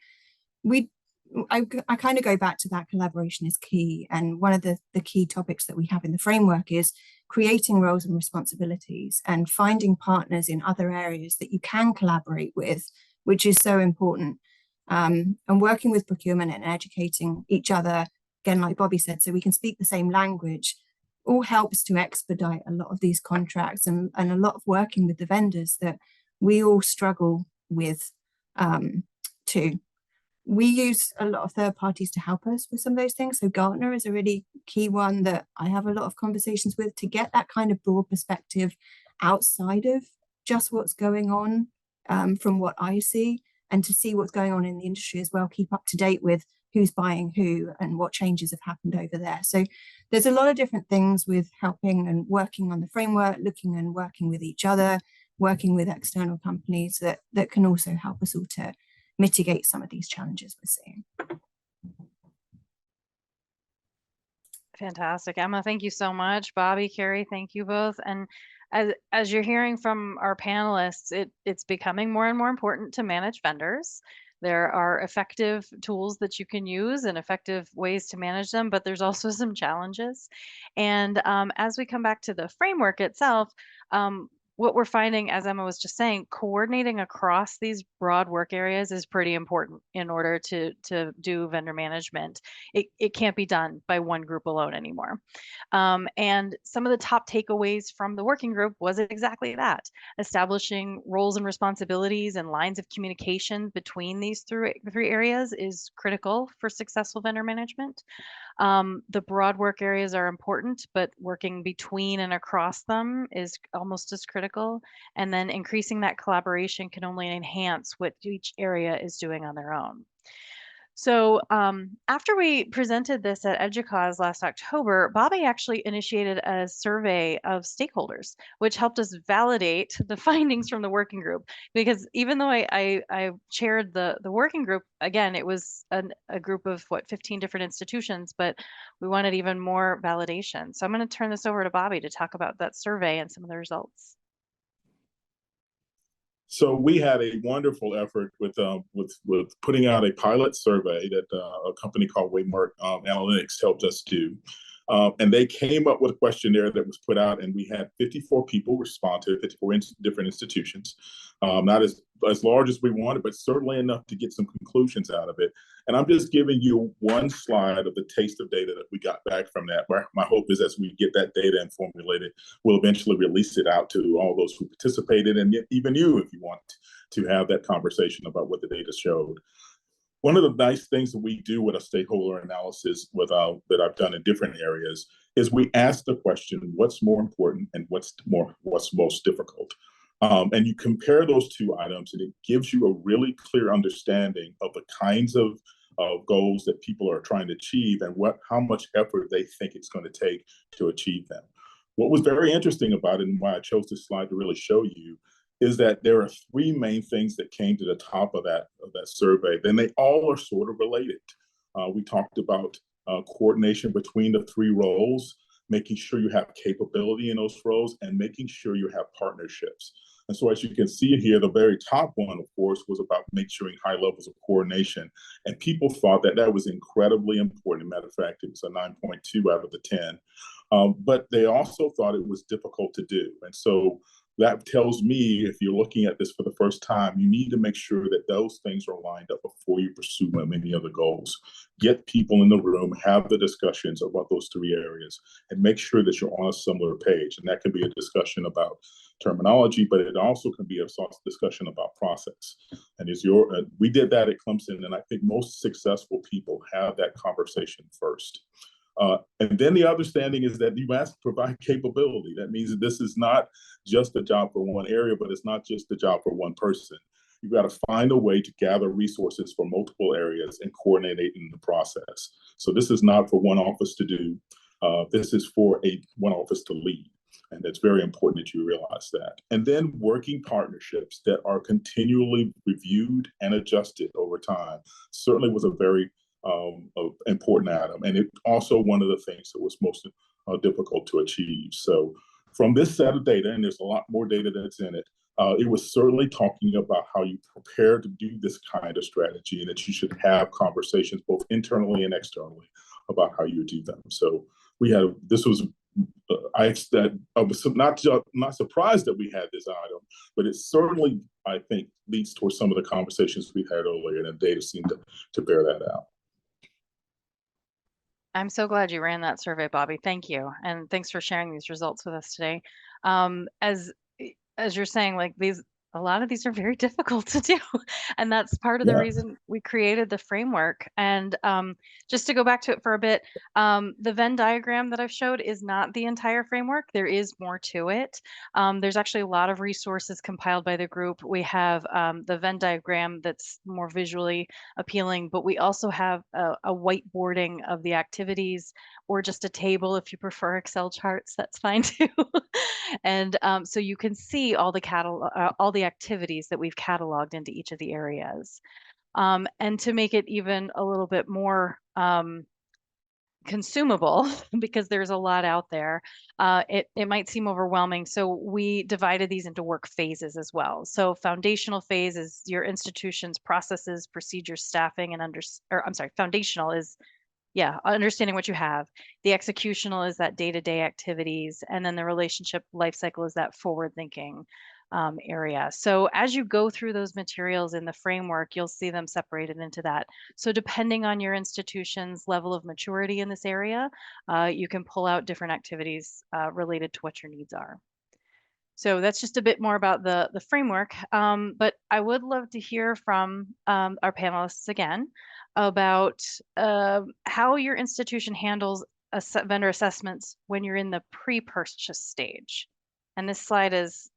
I kind of go back to that collaboration is key, and one of the key topics that we have in the framework is creating roles and responsibilities and finding partners in other areas that you can collaborate with, which is so important, and working with procurement and educating each other, again, like Bobby said, so we can speak the same language, all helps to expedite a lot of these contracts and a lot of working with the vendors that we all struggle with too. We use a lot of third parties to help us with some of those things. So Gartner is a really key one that I have a lot of conversations with to get that kind of broad perspective outside of just what's going on from what I see, and to see what's going on in the industry as well, keep up to date with who's buying who and what changes have happened over there. So there's a lot of different things with helping and working on the framework, looking and working with each other, working with external companies that can also help us all to mitigate some of these challenges we're seeing. Fantastic. Emma, thank you so much. Bobby, Carrie, thank you both. And as you're hearing from our panelists, it's becoming more and more important to manage vendors. There are effective tools that you can use and effective ways to manage them, but there's also some challenges. And as we come back to the framework itself, what we're finding, as Emma was just saying, coordinating across these broad work areas is pretty important in order to do vendor management. It can't be done by one group alone anymore. And some of the top takeaways from the working group was exactly that. Establishing roles and responsibilities and lines of communication between these three areas is critical for successful vendor management. The broad work areas are important, but working between and across them is almost as critical. And then increasing that collaboration can only enhance what each area is doing on their own. So after we presented this at EDUCAUSE last October, Bobby actually initiated a survey of stakeholders, which helped us validate the findings from the working group. Because even though I chaired the working group, again, it was a group of 15 different institutions, but we wanted even more validation. So I'm going to turn this over to Bobby to talk about that survey and some of the results. So we had a wonderful effort with putting out a pilot survey that a company called Waymark Analytics helped us do. And they came up with a questionnaire that was put out, and we had 54 people respond to it, 54 different institutions. Not as large as we wanted, but certainly enough to get some conclusions out of it. And I'm just giving you one slide of the taste of data that we got back from that. My hope is as we get that data and formulate it, we'll eventually release it out to all those who participated, and even you, if you want to have that conversation about what the data showed. One of the nice things that we do with a stakeholder analysis that I've done in different areas is we ask the question, what's more important and what's most difficult? And you compare those two items, and it gives you a really clear understanding of the kinds of goals that people are trying to achieve and how much effort they think it's going to take to achieve them. What was very interesting about it, and why I chose this slide to really show you, is that there are three main things that came to the top of that survey. Then they all are sort of related. We talked about coordination between the three roles, making sure you have capability in those roles, and making sure you have partnerships. And so as you can see here, the very top one, of course, was about making sure high levels of coordination. And people thought that that was incredibly important. As a matter of fact, it was a 9.2 out of the 10. But they also thought it was difficult to do. And so that tells me, if you're looking at this for the first time, you need to make sure that those things are lined up before you pursue many other goals. Get people in the room, have the discussions about those three areas, and make sure that you're on a similar page. And that can be a discussion about terminology, but it also can be a discussion about process. And we did that at Clemson, and I think most successful people have that conversation first. And then the understanding is that you must provide capability. That means that this is not just a job for one area, but it's not just a job for one person. You've got to find a way to gather resources from multiple areas and coordinate it in the process. So this is not for one office to do. This is for one office to lead. And it's very important that you realize that. And then working partnerships that are continually reviewed and adjusted over time certainly was a very important item. And it also one of the things that was most difficult to achieve. So from this set of data, and there's a lot more data that's in it, it was certainly talking about how you prepare to do this kind of strategy, and that you should have conversations both internally and externally about how you do them. So we had, this was, I was not surprised that we had this item, but it certainly, I think, leads towards some of the conversations we had earlier, and the data seemed to bear that out. I'm so glad you ran that survey, Bobby. Thank you. And thanks for sharing these results with us today. As you're saying, like a lot of these are very difficult to do. And that's part of the reason we created the framework. And just to go back to it for a bit, the Venn diagram that I've showed is not the entire framework. There is more to it. There's actually a lot of resources compiled by the group. We have the Venn diagram that's more visually appealing, but we also have a whiteboarding of the activities, or just a table if you prefer Excel charts, that's fine too. And so you can see all the activities that we've cataloged into each of the areas. And to make it even a little bit more consumable, because there's a lot out there, it might seem overwhelming. So we divided these into work phases as well. So foundational phase is your institution's processes, procedures, staffing, and foundational is understanding what you have. The executional is that day-to-day activities, and then the relationship life cycle is that forward-thinking area. So as you go through those materials in the framework, you'll see them separated into that. So depending on your institution's level of maturity in this area, you can pull out different activities related to what your needs are. So that's just a bit more about the framework, but I would love to hear from our panelists again about how your institution handles vendor assessments when you're in the pre-purchase stage. And this slide is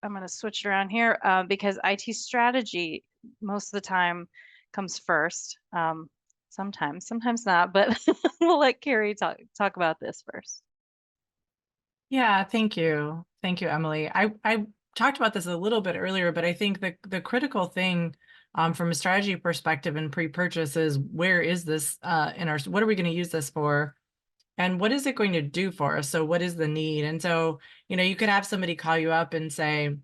I'm going to switch it around here because IT strategy most of the time comes first. Sometimes not, but we'll let Carrie talk about this first. Yeah, thank you. Thank you, Emily. I talked about this a little bit earlier, but I think the critical thing from a strategy perspective and pre-purchase is, where is this what are we going to use this for? And what is it going to do for us? So what is the need? And so, you could have somebody call you up and say,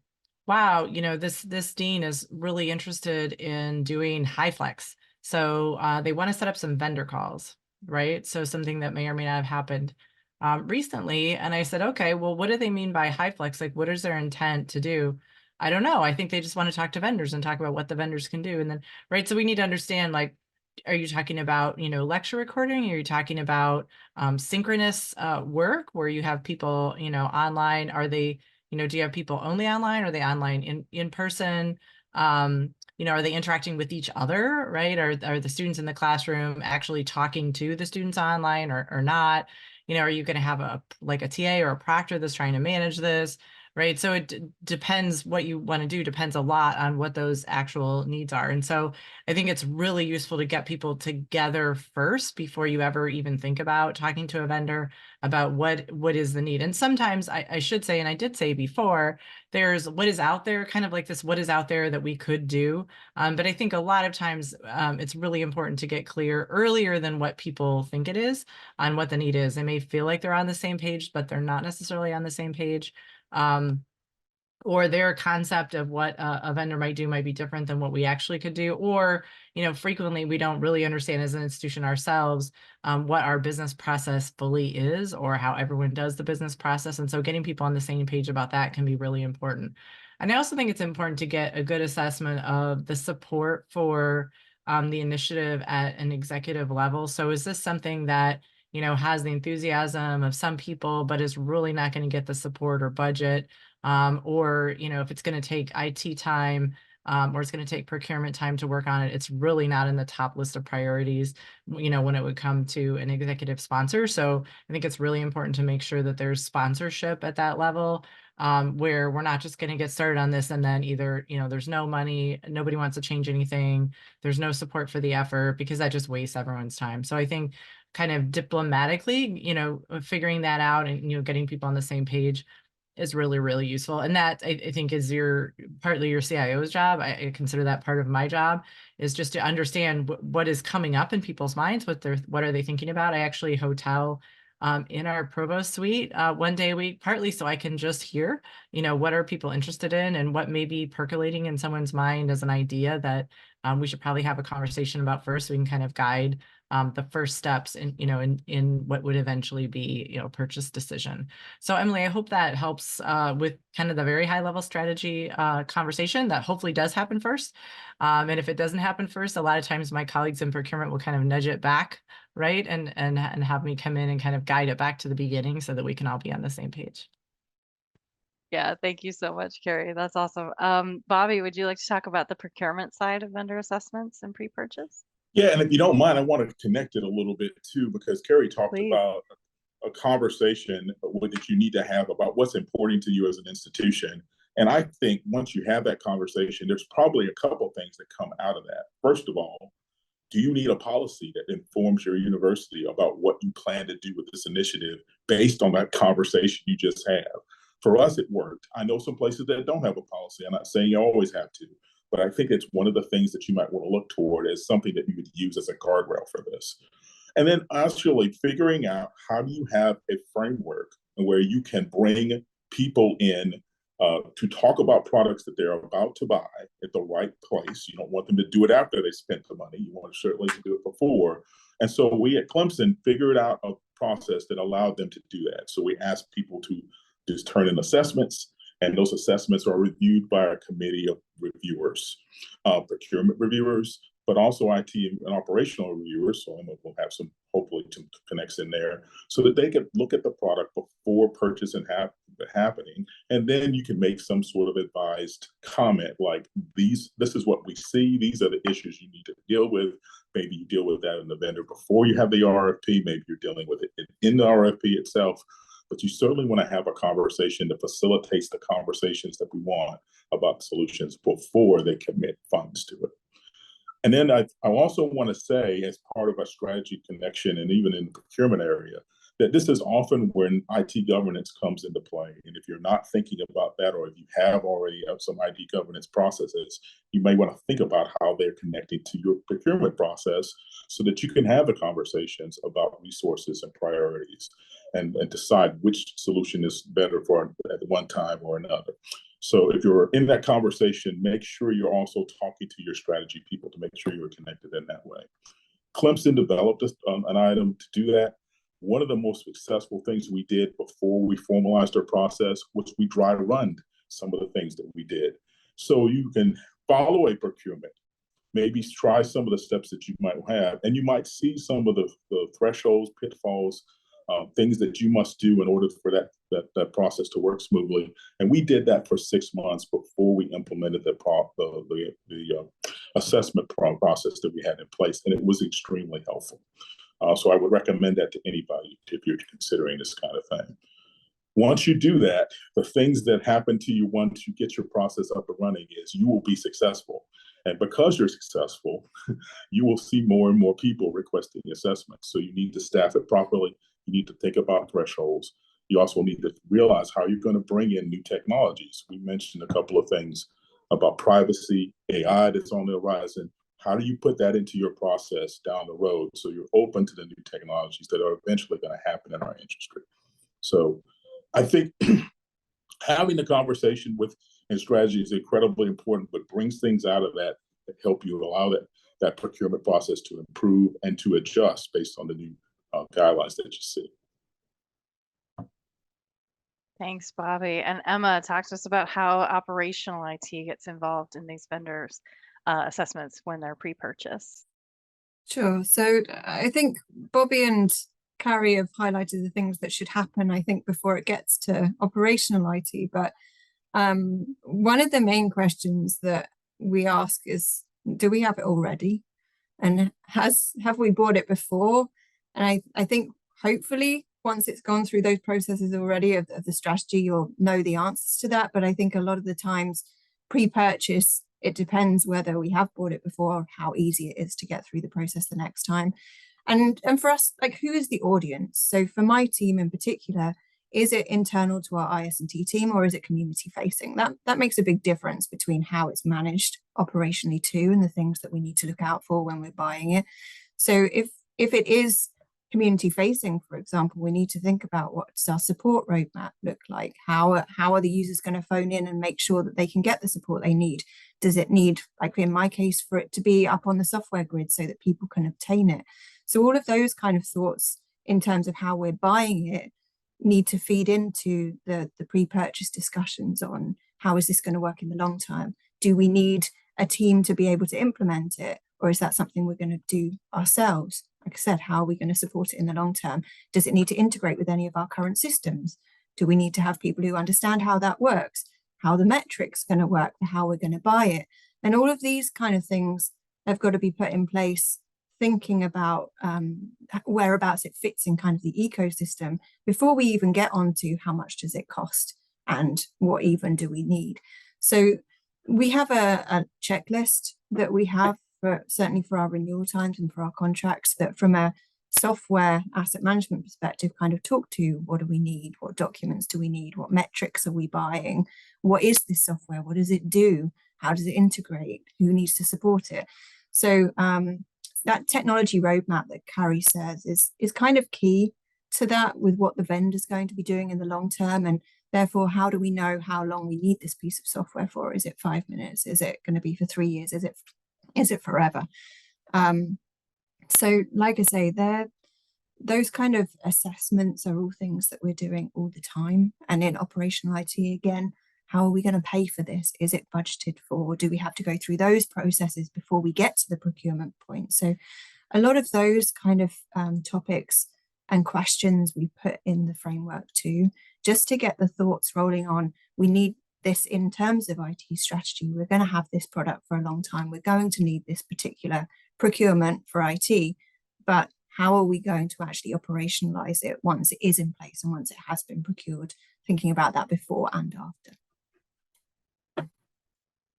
wow, this dean is really interested in doing HighFlex. So they want to set up some vendor calls, right? So something that may or may not have happened recently. And I said, okay, well, what do they mean by HighFlex? Like, what is their intent to do? I don't know. I think they just want to talk to vendors and talk about what the vendors can do. And then, right. So we need to understand, like, are you talking about, lecture recording? Are you talking about synchronous work where you have people, online? Are they, do you have people only online? Are they online in person? Are they interacting with each other, right? Are the students in the classroom actually talking to the students online or not? Are you going to have a TA or a proctor that's trying to manage this, right? So it depends what you want to do, depends a lot on what those actual needs are. And so I think it's really useful to get people together first before you ever even think about talking to a vendor about what is the need. And sometimes I should say, and I did say before, there's what is out there, kind of like this, what is out there that we could do. But I think a lot of times it's really important to get clear earlier than what people think it is on what the need is. They may feel like they're on the same page, but they're not necessarily on the same page. Or their concept of what a vendor might do might be different than what we actually could do. Or, frequently we don't really understand as an institution ourselves what our business process fully is, or how everyone does the business process. And so getting people on the same page about that can be really important. And I also think it's important to get a good assessment of the support for the initiative at an executive level. So is this something that has the enthusiasm of some people, but is really not going to get the support or budget, or if it's going to take IT time or it's going to take procurement time to work on it, it's really not in the top list of priorities, you know, when it would come to an executive sponsor. So I think it's really important to make sure that there's sponsorship at that level, where we're not just going to get started on this and then either, you know, there's no money, nobody wants to change anything, there's no support for the effort, because that just wastes everyone's time. So I think kind of diplomatically, you know, figuring that out and, you know, getting people on the same page is really, really useful. And that I think is partly your CIO's job. I consider that part of my job, is just to understand what is coming up in people's minds, what are they thinking about. I actually hotel in our provost suite 1 day a week, partly so I can just hear, you know, what are people interested in and what may be percolating in someone's mind as an idea that we should probably have a conversation about first, so we can kind of guide the first steps in, you know, in what would eventually be, you know, purchase decision. So Emily, I hope that helps with kind of the very high level strategy conversation that hopefully does happen first. And if it doesn't happen first, a lot of times my colleagues in procurement will kind of nudge it back, right? And have me come in and kind of guide it back to the beginning so that we can all be on the same page. Yeah, thank you so much, Carrie. That's awesome. Bobby, would you like to talk about the procurement side of vendor assessments and pre-purchase? Yeah, and if you don't mind, I want to connect it a little bit too, because Carrie talked Please. about a conversation that you need to have about what's important to you as an institution. And I think once you have that conversation, there's probably a couple things that come out of that. First of all, do you need a policy that informs your university about what you plan to do with this initiative based on that conversation you just had? For us, it worked. I know some places that don't have a policy. I'm not saying you always have to, but I think it's one of the things that you might want to look toward as something that you would use as a guardrail for this. And then actually figuring out, how do you have a framework where you can bring people in to talk about products that they're about to buy at the right place. You don't want them to do it after they spent the money. You want to certainly do it before. And so we at Clemson figured out a process that allowed them to do that. So we asked people to just turn in assessments, and those assessments are reviewed by a committee of reviewers, procurement reviewers, but also IT and operational reviewers. So we'll have some, hopefully, some connects in there so that they can look at the product before purchase and happening. And then you can make some sort of advised comment like, this is what we see. These are the issues you need to deal with. Maybe you deal with that in the vendor before you have the RFP. Maybe you're dealing with it in the RFP itself. But you certainly want to have a conversation that facilitates the conversations that we want about solutions before they commit funds to it. And then I also want to say, as part of our strategy connection, and even in the procurement area, that this is often when IT governance comes into play. And if you're not thinking about that, or if you have already some IT governance processes, you may want to think about how they're connected to your procurement process so that you can have the conversations about resources and priorities and decide which solution is better for at one time or another. So if you're in that conversation, make sure you're also talking to your strategy people to make sure you're connected in that way. Clemson developed an item to do that. One of the most successful things we did before we formalized our process was we dry run some of the things that we did. So you can follow a procurement, maybe try some of the steps that you might have, and you might see some of the thresholds, pitfalls, things that you must do in order for that process to work smoothly. And we did that for 6 months before we implemented the assessment process that we had in place, and it was extremely helpful. So I would recommend that to anybody if you're considering this kind of thing. Once you do that, the things that happen to you once you get your process up and running is you will be successful. And because you're successful, you will see more and more people requesting assessments. So you need to staff it properly. You need to think about thresholds. You also need to realize how you're going to bring in new technologies. We mentioned a couple of things about privacy, AI that's on the horizon. How do you put that into your process down the road so you're open to the new technologies that are eventually going to happen in our industry? So I think having the conversation and strategy is incredibly important, but brings things out of that help you allow that procurement process to improve and to adjust based on the new guidelines that you see. Thanks, Bobby. And Emma, talk to us about how operational IT gets involved in these vendors' assessments when they're pre-purchase. Sure. So I think Bobby and Carrie have highlighted the things that should happen, I think, before it gets to operational IT. But one of the main questions that we ask is, do we have it already? And have we bought it before? And I think hopefully once it's gone through those processes already of the strategy, you'll know the answers to that. But I think a lot of the times pre-purchase, it depends whether we have bought it before, or how easy it is to get through the process the next time. And for us, like, who is the audience? So for my team in particular, is it internal to our IS&T team, or is it community facing? That makes a big difference between how it's managed operationally too, and the things that we need to look out for when we're buying it. So if it is community facing, for example, we need to think about, what does our support roadmap look like? How are the users going to phone in and make sure that they can get the support they need? Does it need, like in my case, for it to be up on the software grid so that people can obtain it? So all of those kind of thoughts in terms of how we're buying it need to feed into the pre-purchase discussions on how is this going to work in the long term? Do we need a team to be able to implement it, or is that something we're going to do ourselves? Like I said, how are we going to support it in the long term? Does it need to integrate with any of our current systems? Do we need to have people who understand how that works, how the metrics going to work, how we're going to buy it? And all of these kind of things have got to be put in place, thinking about whereabouts it fits in kind of the ecosystem before we even get onto how much does it cost and what even do we need. So we have a checklist that we have certainly for our renewal times and for our contracts, that from a software asset management perspective kind of talk to, what do we need? What documents do we need? What metrics are we buying? What is this software? What does it do? How does it integrate? Who needs to support it? So that technology roadmap that Carrie says is kind of key to that, with what the vendor's going to be doing in the long term. And therefore, how do we know how long we need this piece of software for? Is it 5 minutes? Is it going to be for 3 years? Is it forever? So like I say, those kind of assessments are all things that we're doing all the time. And in operational IT, again, how are we going to pay for this? Is it budgeted for? Do we have to go through those processes before we get to the procurement point? So a lot of those kind of topics and questions we put in the framework too, just to get the thoughts rolling on, we need this in terms of IT strategy. We're going to have this product for a long time. We're going to need this particular procurement for IT, but how are we going to actually operationalize it once it is in place and once it has been procured? Thinking about that before and after.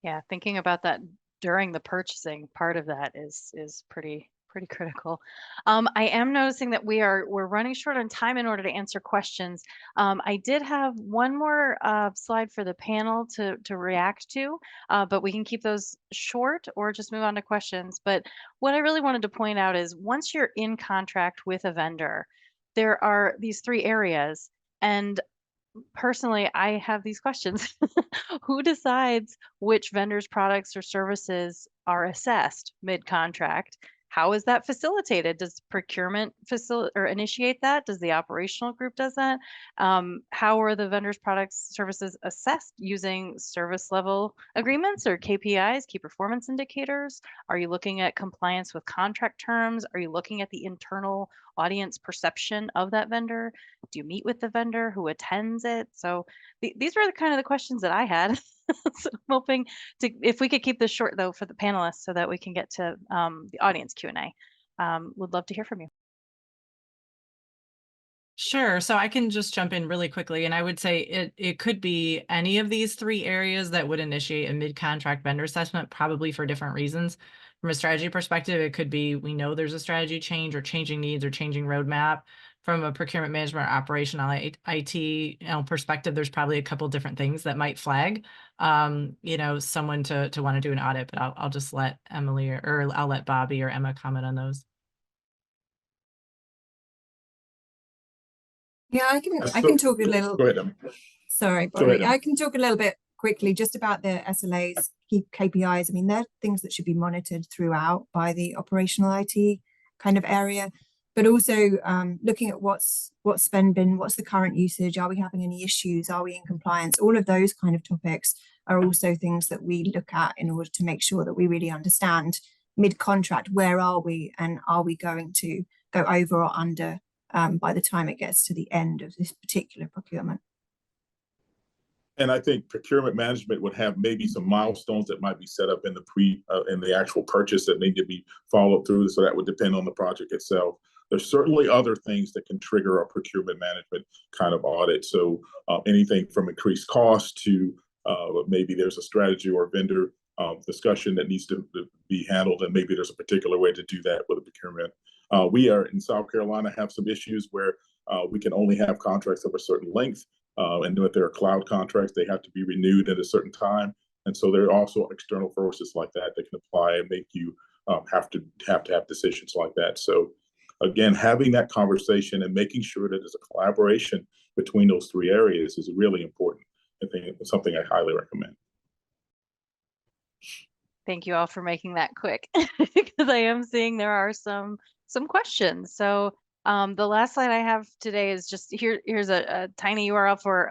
Yeah, thinking about that during the purchasing part of that is pretty critical. I am noticing that we're running short on time in order to answer questions. I did have one more slide for the panel to react to, but we can keep those short or just move on to questions. But what I really wanted to point out is, once you're in contract with a vendor, there are these 3 areas, and personally, I have these questions. Who decides which vendors' products or services are assessed mid-contract? How is that facilitated? Does procurement initiate that? Does the operational group does that? How are the vendors' products, services assessed using service level agreements or KPIs, key performance indicators? Are you looking at compliance with contract terms? Are you looking at the internal audience perception of that vendor? Do you meet with the vendor? Who attends it? So these were the questions that I had. So I'm hoping if we could keep this short though for the panelists, so that we can get to the audience Q&A. Would love to hear from you. Sure. So I can just jump in really quickly. And I would say it could be any of these 3 areas that would initiate a mid-contract vendor assessment, probably for different reasons. From a strategy perspective, it could be, we know there's a strategy change or changing needs or changing roadmap. From a procurement management or operational IT perspective, there's probably a couple different things that might flag, someone to want to do an audit. But I'll just let Emily or I'll let Bobby or Emma comment on those. Yeah, I can talk a little. Go ahead, Emma. Sorry, Go ahead, Bobby. I can talk a little bit quickly just about the SLAs, KPIs. I mean, they're things that should be monitored throughout by the operational IT kind of area, but also looking at what's spend been, what's the current usage, are we having any issues, are we in compliance? All of those kind of topics are also things that we look at in order to make sure that we really understand mid-contract, where are we, and are we going to go over or under by the time it gets to the end of this particular procurement. And I think procurement management would have maybe some milestones that might be set up in the in the actual purchase that need to be followed through. So that would depend on the project itself. There's certainly other things that can trigger a procurement management kind of audit. So anything from increased cost to maybe there's a strategy or vendor discussion that needs to be handled, and maybe there's a particular way to do that with a procurement. We are in South Carolina have some issues where we can only have contracts of a certain length. And if there are cloud contracts, they have to be renewed at a certain time. And so there are also external forces like that that can apply and make you have to have decisions like that. So again, having that conversation and making sure that there's a collaboration between those three areas is really important. I think it's something I highly recommend. Thank you all for making that quick, because I am seeing there are some questions. So the last slide I have today is just here's a tiny URL for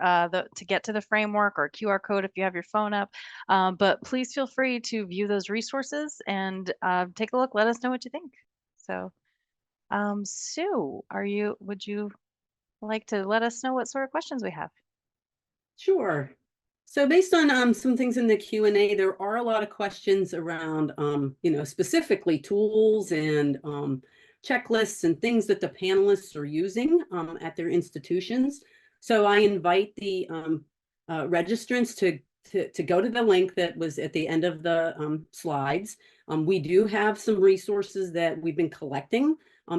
to get to the framework, or QR code if you have your phone up. But please feel free to view those resources and take a look. Let us know what you think. So Sue, would you like to let us know what sort of questions we have? Sure. So based on some things in the Q&A, there are a lot of questions around, specifically tools and checklists and things that the panelists are using at their institutions. So I invite the registrants to go to the link that was at the end of the slides. We do have some resources that we've been collecting,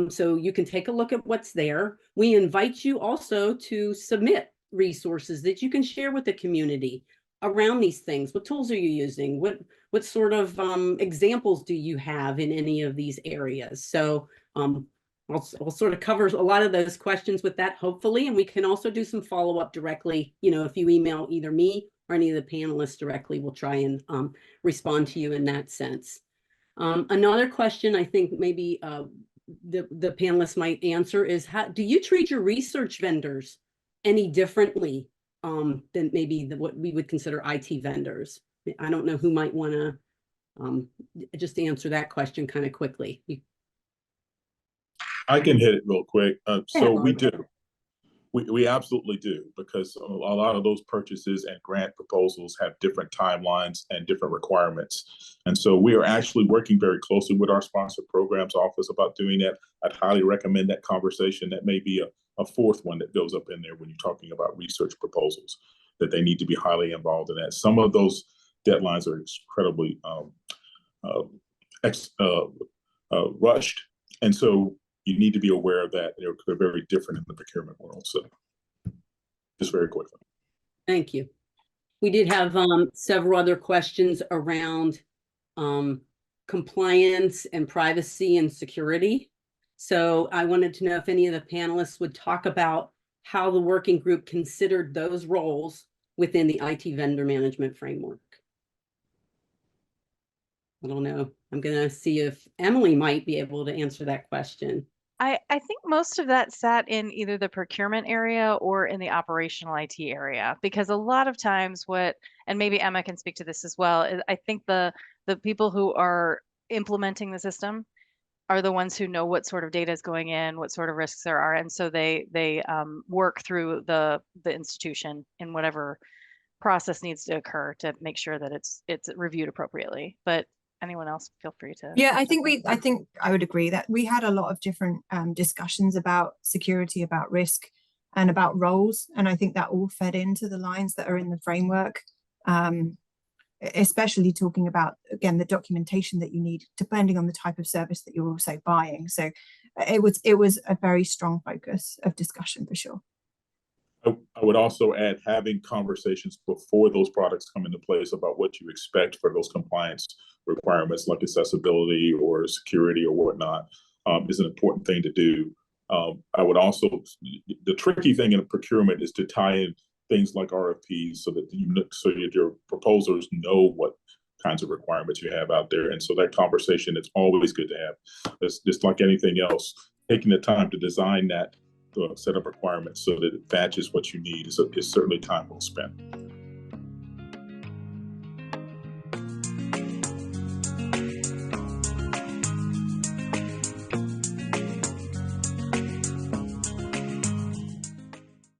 so you can take a look at what's there. We invite you also to submit resources that you can share with the community around these things. What tools are you using? What sort of examples do you have in any of these areas? So I'll sort of cover a lot of those questions with that, hopefully, and we can also do some follow-up directly. If you email either me or any of the panelists directly, we'll try and respond to you in that sense. Another question I think maybe the panelists might answer is, how do you treat your research vendors any differently than maybe what we would consider IT vendors? I don't know who might want to just answer that question kind of quickly. I can hit it real quick. So we do. We absolutely do, because a lot of those purchases and grant proposals have different timelines and different requirements. And so we are actually working very closely with our sponsor programs office about doing that. I'd highly recommend that conversation. That may be a fourth one that goes up in there when you're talking about research proposals, that they need to be highly involved in that. Some of those deadlines are incredibly rushed. And so you need to be aware of that. They're very different in the procurement world. So just very quickly. Thank you. We did have several other questions around compliance and privacy and security. So I wanted to know if any of the panelists would talk about how the working group considered those roles within the IT vendor management framework. I don't know. I'm going to see if Emily might be able to answer that question. I think most of that sat in either the procurement area or in the operational IT area, because a lot of times and maybe Emma can speak to this as well, I think the people who are implementing the system are the ones who know what sort of data is going in, what sort of risks there are. And so they work through the institution in whatever process needs to occur to make sure that it's reviewed appropriately. But anyone else, feel free to. Yeah, I think I would agree that we had a lot of different discussions about security, about risk, and about roles. And I think that all fed into the lines that are in the framework, especially talking about, again, the documentation that you need, depending on the type of service that you're also buying. So it was a very strong focus of discussion for sure. I would also add having conversations before those products come into place about what you expect for those compliance requirements, like accessibility or security or whatnot, is an important thing to do. I would also, the tricky thing in procurement is to tie in things like RFPs so that your proposers know what kinds of requirements you have out there. And so that conversation is always good to have. It's just like anything else, taking the time to design that set of requirements so that it matches what you need is certainly time well spent.